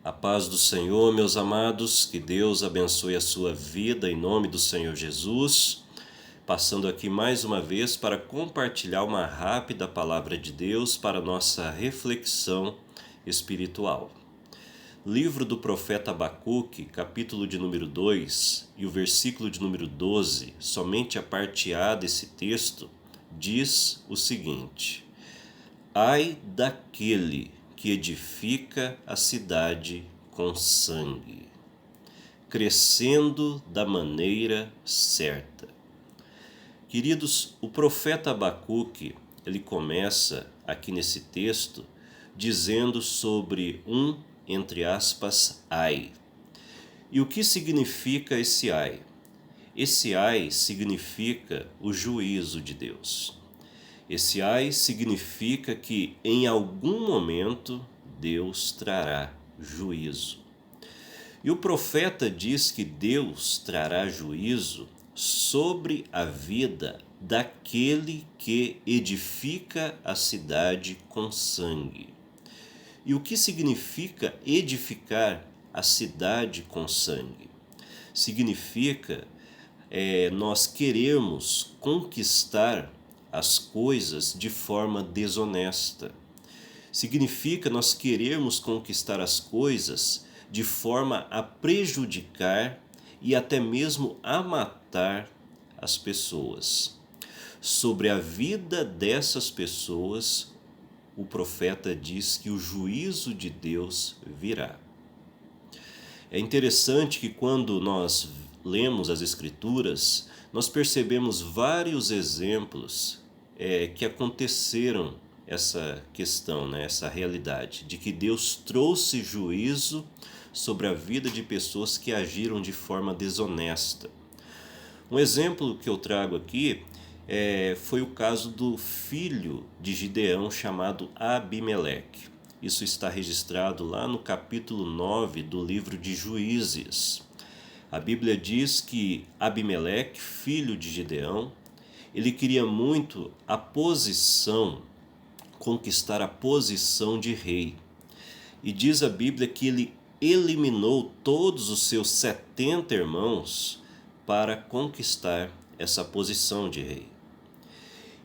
A paz do Senhor, meus amados, que Deus abençoe a sua vida em nome do Senhor Jesus. Passando aqui mais uma vez para compartilhar uma rápida palavra de Deus para nossa reflexão espiritual. Livro do profeta Abacuque, capítulo de número 2 e o versículo de número 12, somente a parte A desse texto, diz o seguinte: Ai daquele que edifica a cidade com sangue, crescendo da maneira certa. Queridos, o profeta Abacuque, ele começa aqui nesse texto dizendo sobre entre aspas, ai. E o que significa esse ai? Esse ai significa o juízo de Deus. Esse ai significa que em algum momento Deus trará juízo. E o profeta diz que Deus trará juízo sobre a vida daquele que edifica a cidade com sangue. E o que significa edificar a cidade com sangue? Significa nós queremos conquistar as coisas de forma desonesta. Significa nós querermos conquistar as coisas de forma a prejudicar e até mesmo a matar as pessoas. Sobre a vida dessas pessoas, o profeta diz que o juízo de Deus virá. É interessante que quando nós lemos as Escrituras, nós percebemos vários exemplos que aconteceram essa questão, essa realidade, de que Deus trouxe juízo sobre a vida de pessoas que agiram de forma desonesta. Um exemplo que eu trago aqui foi o caso do filho de Gideão chamado Abimeleque. Isso está registrado lá no capítulo 9 do livro de Juízes. A Bíblia diz que Abimeleque, filho de Gideão, ele queria muito conquistar a posição de rei. E diz a Bíblia que ele eliminou todos os seus 70 irmãos para conquistar essa posição de rei.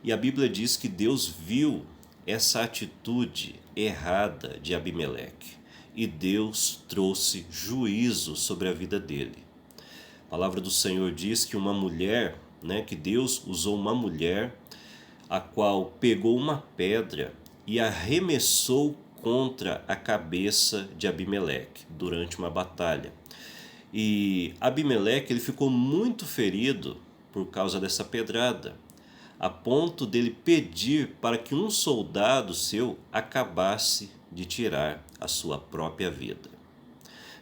E a Bíblia diz que Deus viu essa atitude errada de Abimeleque e Deus trouxe juízo sobre a vida dele. A palavra do Senhor diz que uma mulher, que Deus usou uma mulher, a qual pegou uma pedra e arremessou contra a cabeça de Abimeleque durante uma batalha. E Abimeleque ele ficou muito ferido por causa dessa pedrada, a ponto dele pedir para que um soldado seu acabasse de tirar a sua própria vida.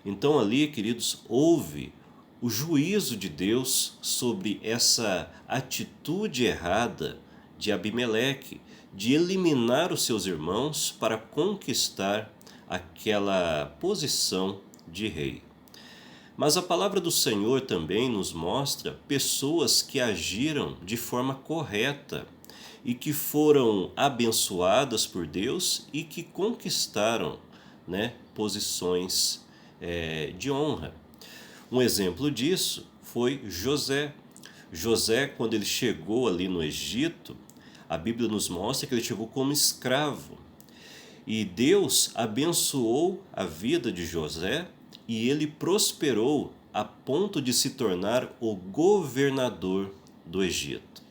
Então ali, queridos, houve o juízo de Deus sobre essa atitude errada de Abimeleque, de eliminar os seus irmãos para conquistar aquela posição de rei. Mas a palavra do Senhor também nos mostra pessoas que agiram de forma correta e que foram abençoadas por Deus e que conquistaram posições de honra. Um exemplo disso foi José. José, quando ele chegou ali no Egito, a Bíblia nos mostra que ele chegou como escravo. E Deus abençoou a vida de José e ele prosperou a ponto de se tornar o governador do Egito.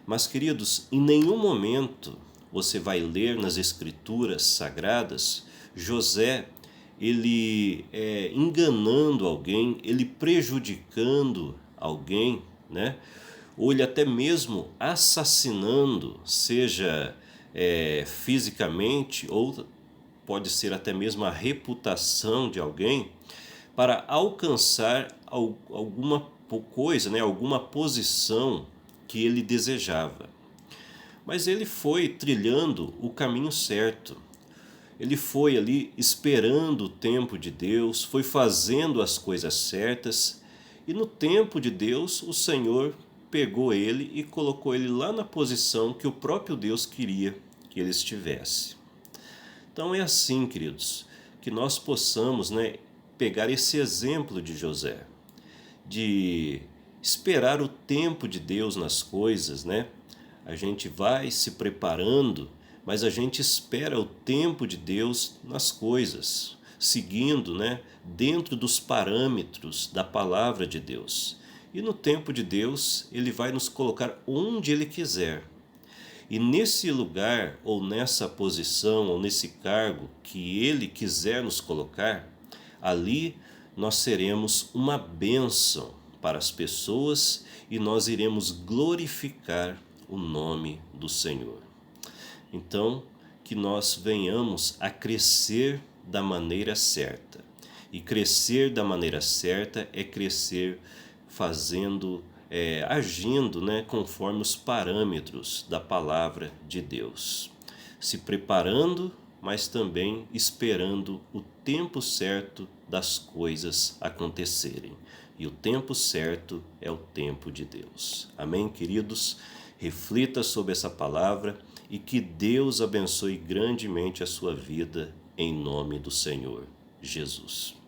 Mas, queridos, em nenhum momento você vai ler nas Escrituras Sagradas José ele enganando alguém, ele prejudicando alguém, ou ele até mesmo assassinando, seja fisicamente ou pode ser até mesmo a reputação de alguém, para alcançar alguma coisa, alguma posição que ele desejava. Mas ele foi trilhando o caminho certo. Ele foi ali esperando o tempo de Deus, foi fazendo as coisas certas, e no tempo de Deus o Senhor pegou ele e colocou ele lá na posição que o próprio Deus queria que ele estivesse. Então é assim, queridos, que nós possamos, né, pegar esse exemplo de José, de esperar o tempo de Deus nas coisas, né? A gente vai se preparando, mas a gente espera o tempo de Deus nas coisas, seguindo, né, dentro dos parâmetros da palavra de Deus. E no tempo de Deus, Ele vai nos colocar onde Ele quiser. E nesse lugar, ou nessa posição, ou nesse cargo que Ele quiser nos colocar, ali nós seremos uma bênção para as pessoas e nós iremos glorificar o nome do Senhor. Então, que nós venhamos a crescer da maneira certa. E crescer da maneira certa é crescer fazendo, agindo, né, conforme os parâmetros da palavra de Deus. Se preparando, mas também esperando o tempo certo das coisas acontecerem. E o tempo certo é o tempo de Deus. Amém, queridos? Reflita sobre essa palavra e que Deus abençoe grandemente a sua vida em nome do Senhor Jesus.